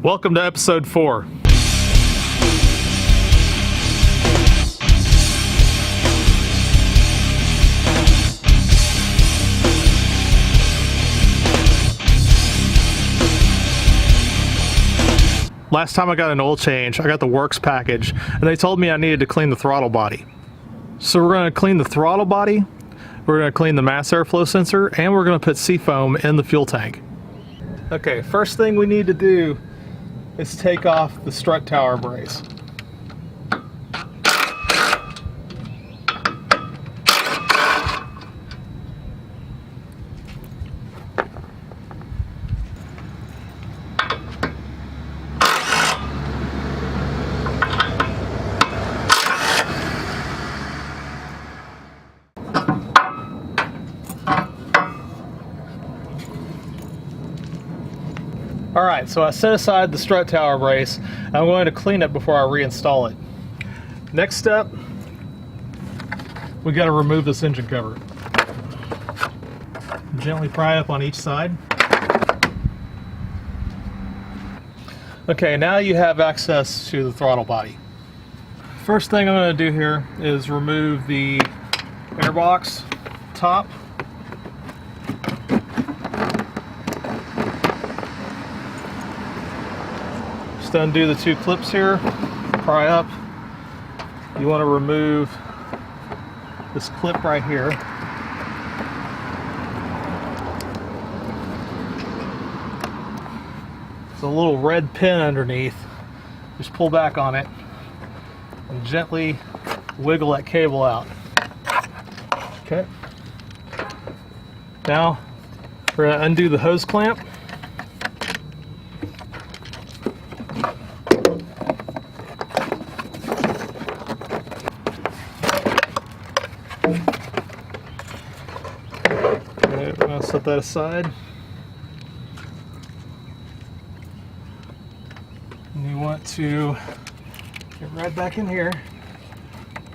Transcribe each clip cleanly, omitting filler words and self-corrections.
Welcome to episode 4. Last time I got an oil change, I got the works package, and they told me I needed to clean the throttle body. So we're going to clean the throttle body, we're going to clean the mass airflow sensor, and we're going to put SEAFOAM in the fuel tank. Okay, first thing we need to do is take off the strut tower brace. Alright, so I set aside the strut tower brace. I'm going to clean it before I reinstall it. Next step, we got to remove this engine cover. Gently pry up on each side. Okay, now you have access to the throttle body. First thing I'm going to do here is remove the airbox top. Undo the two clips here, pry up. You want to remove this clip right here. There's a little red pin underneath. Just pull back on it and gently wiggle that cable out. Okay. Now we're going to undo the hose clamp. Set that aside. And you want to get right back in here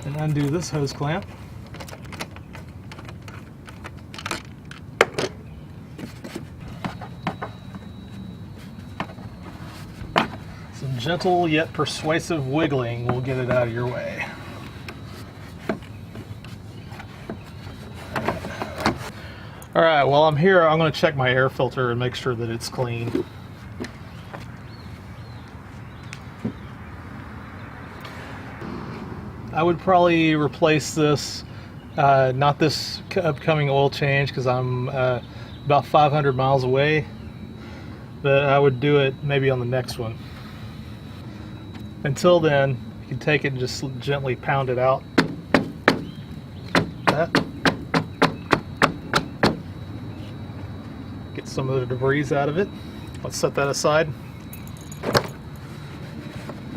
and undo this hose clamp. Some gentle yet persuasive wiggling will get it out of your way. Alright, while I'm here, I'm going to check my air filter and make sure that it's clean. I would probably replace this, not this upcoming oil change because I'm about 500 miles away, but I would do it maybe on the next one. Until then, you can take it and just gently pound it out. That. Get some of the debris out of it. Let's set that aside.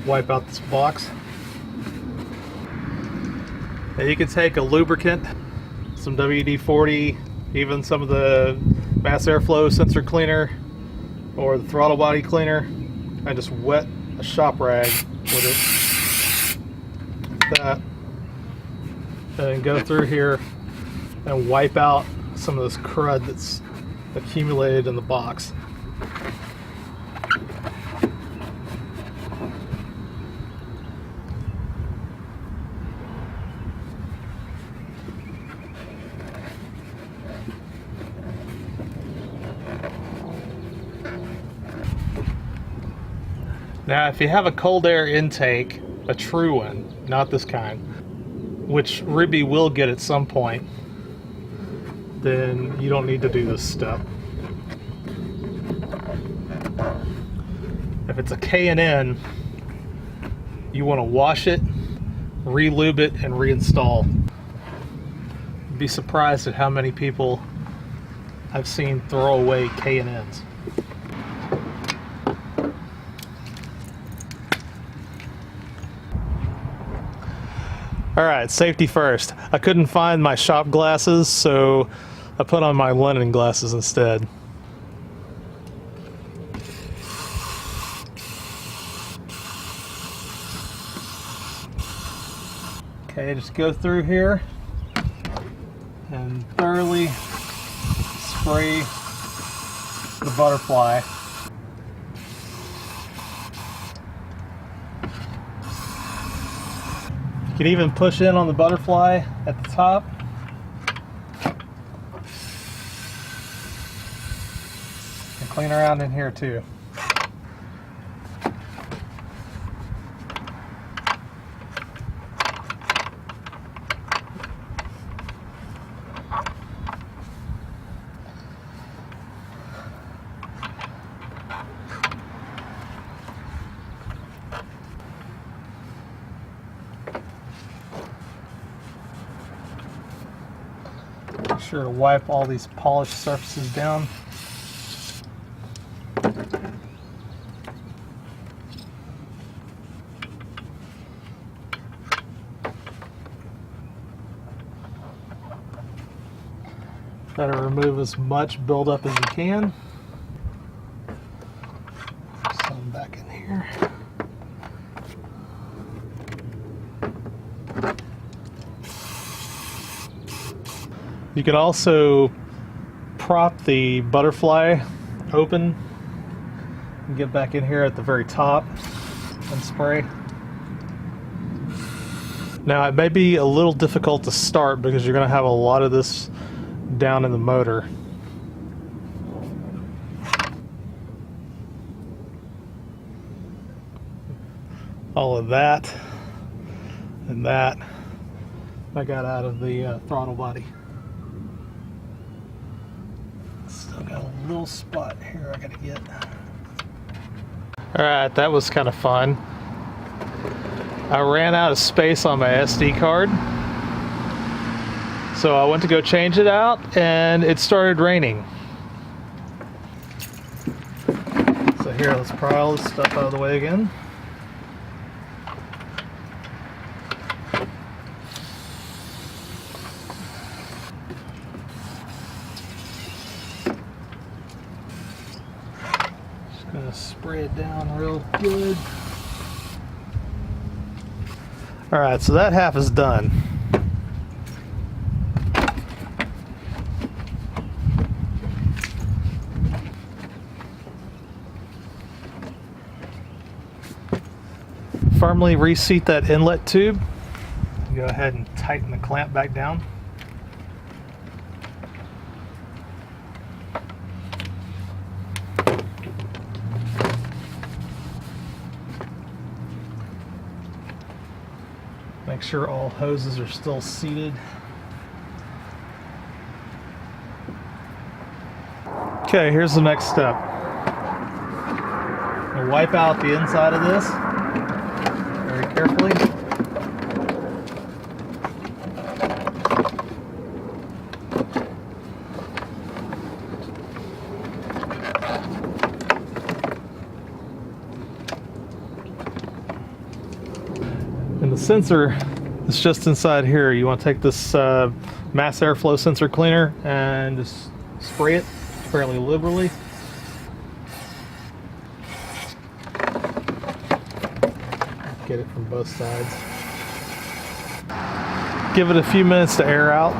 Wipe out this box. Now you can take a lubricant, some WD-40, even some of the mass airflow sensor cleaner or the throttle body cleaner, and just wet a shop rag with it. Like that. And go through here and wipe out some of this crud that's accumulated in the box. Now, if you have a cold air intake, a THRU one, not this kind, which Ribby will get at some point, then you don't need to do this step. If it's a K&N, you want to wash it, re-lube it, and reinstall. You'd be surprised at how many people I've seen throw away K&Ns. Alright, safety first. I couldn't find my shop glasses, so I put on my linen glasses instead. Okay, just go through here and thoroughly spray the butterfly. can even push in on the butterfly at the top. And clean around in here too. Make sure to wipe all these polished surfaces down. Try to remove as much buildup as you can. Some back in here. You can also prop the butterfly open and get back in here at the very top and spray. Now it may be a little difficult to start because you're going to have a lot of this down in the motor. All of that and that I got out of the throttle body. Still got a little spot here I gotta get. Alright, that was kind of fun. I ran out of space on my SD card, so I went to go change it out and it started raining. So here, let's pry all this stuff out of the way again. Just gonna spray it down real good. Alright, so that half is done. Firmly reseat that inlet tube. Go ahead and tighten the clamp back down. Make sure all hoses are still seated. Okay, here's the next step. I'll wipe out the inside of this very carefully. And the sensor is just inside here. You want to take this mass airflow sensor cleaner and just spray it fairly liberally. Get it from both sides. Give it a few minutes to air out.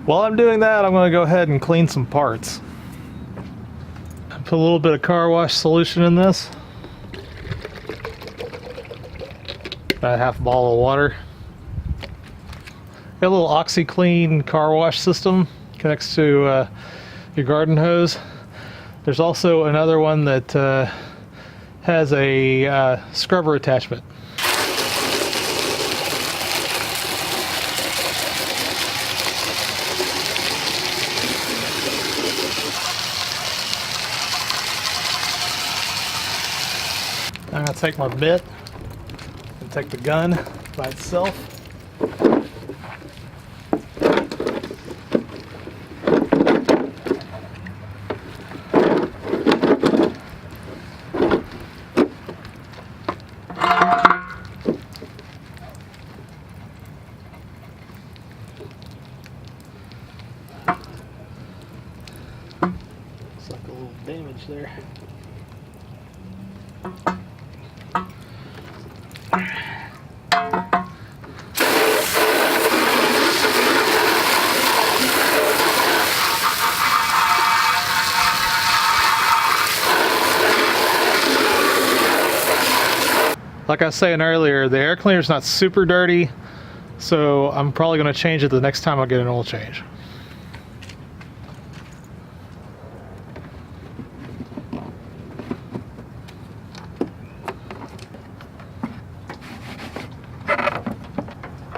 While I'm doing that, I'm going to go ahead and clean some parts. Put a little bit of car wash solution in this. About a half bottle of water. Got a little OxyClean car wash system. Connects to your garden hose. There's also another one that has a scrubber attachment. I'm going to take my bit and take the gun by itself. Looks like a little damage there. Like I was saying earlier, the air cleaner is not super dirty, so I'm probably going to change it the next time I get an oil change.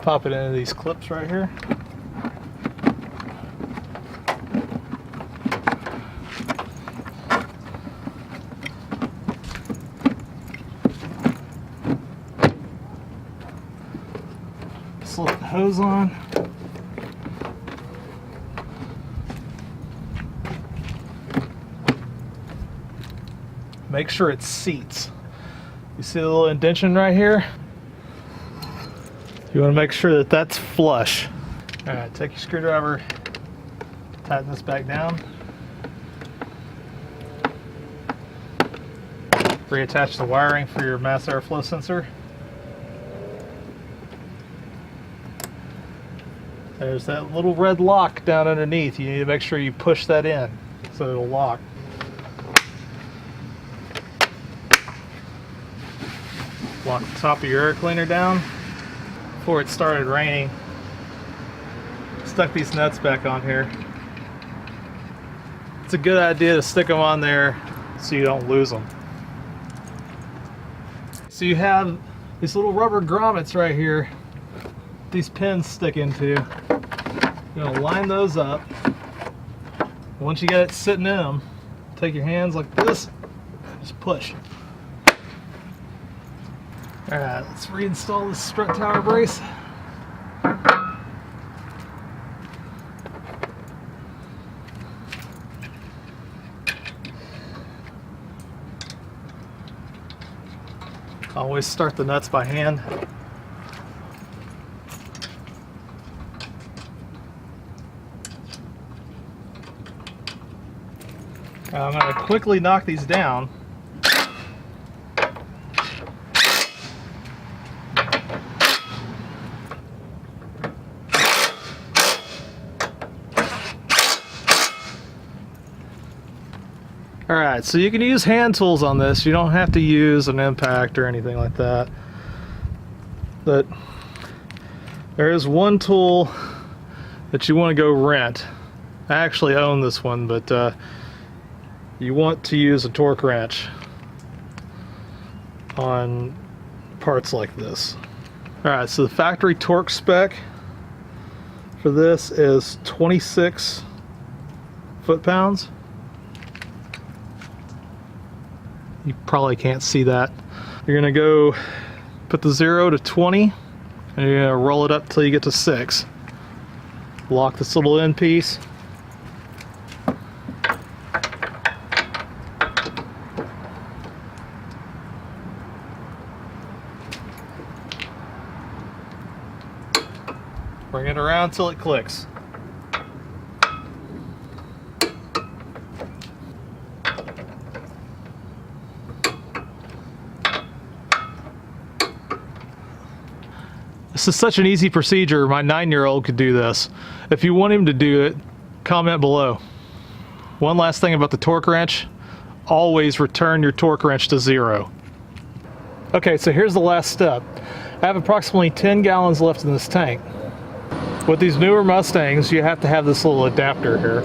Pop it into these clips right here. Slip the hose on. Make sure it seats. You see the little indentation right here? You want to make sure that that's flush. All right, take your screwdriver, tighten this back down. Reattach the wiring for your mass airflow sensor. There's that little red lock down underneath. You need to make sure you push that in so it'll lock. Lock the top of your air cleaner down. Before it started raining, stuck these nuts back on here. It's a good idea to stick them on there so you don't lose them. So you have these little rubber grommets right here, these pins stick into. You're gonna line those up. Once you get it sitting in them, take your hands like this, just push. Alright, let's reinstall this strut tower brace. Always start the nuts by hand. I'm going to quickly knock these down. Alright, so you can use hand tools on this. You don't have to use an impact or anything like that. But there is one tool that you want to go rent. I actually own this one, but you want to use a torque wrench on parts like this. Alright, so the factory torque spec for this is 26 foot-pounds. You probably can't see that. You're gonna go put the 0 to 20 and you're gonna roll it up till you get to 6. Lock this little end piece. Bring it around till it clicks. This is such an easy procedure. My 9-year-old could do this. If you want him to do it, comment below. One last thing about the torque wrench, always return your torque wrench to 0. Okay, so here's the last step. I have approximately 10 gallons left in this tank. With these newer Mustangs, you have to have this little adapter here.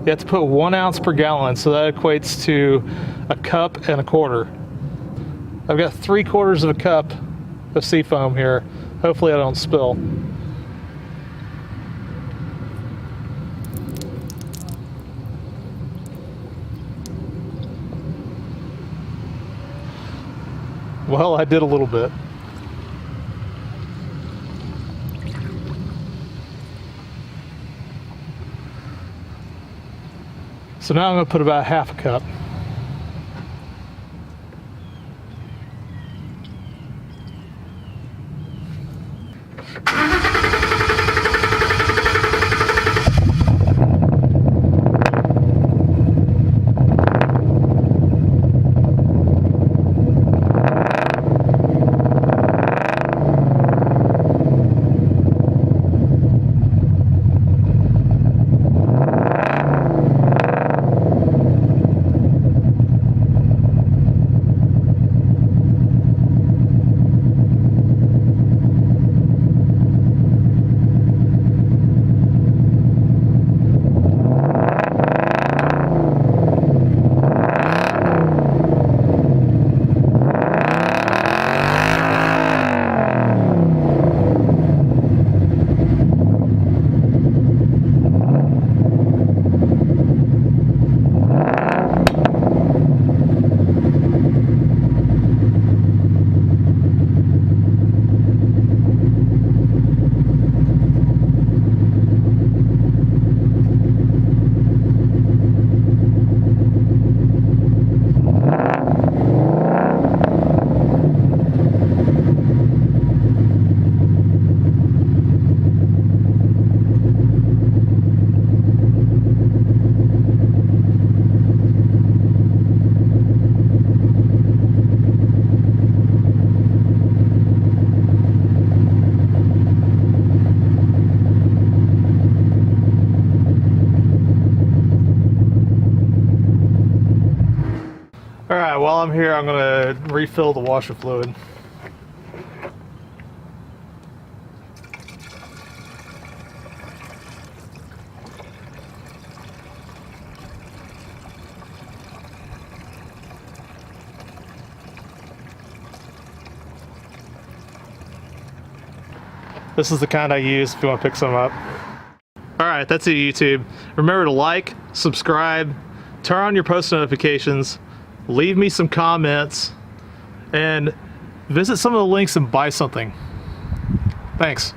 You have to put 1 ounce per gallon, so that equates to a cup and a quarter. I've got 3/4 of a cup of SEAFOAM here. Hopefully I don't spill. Well, I did a little bit. So now I'm going to put about half a cup. while I'm here, I'm going to refill the washer fluid. This is the kind I use if you want to pick some up. Alright, that's it, YouTube. Remember to like, subscribe, turn on your post notifications, leave me some comments, and visit some of the links and buy something. Thanks.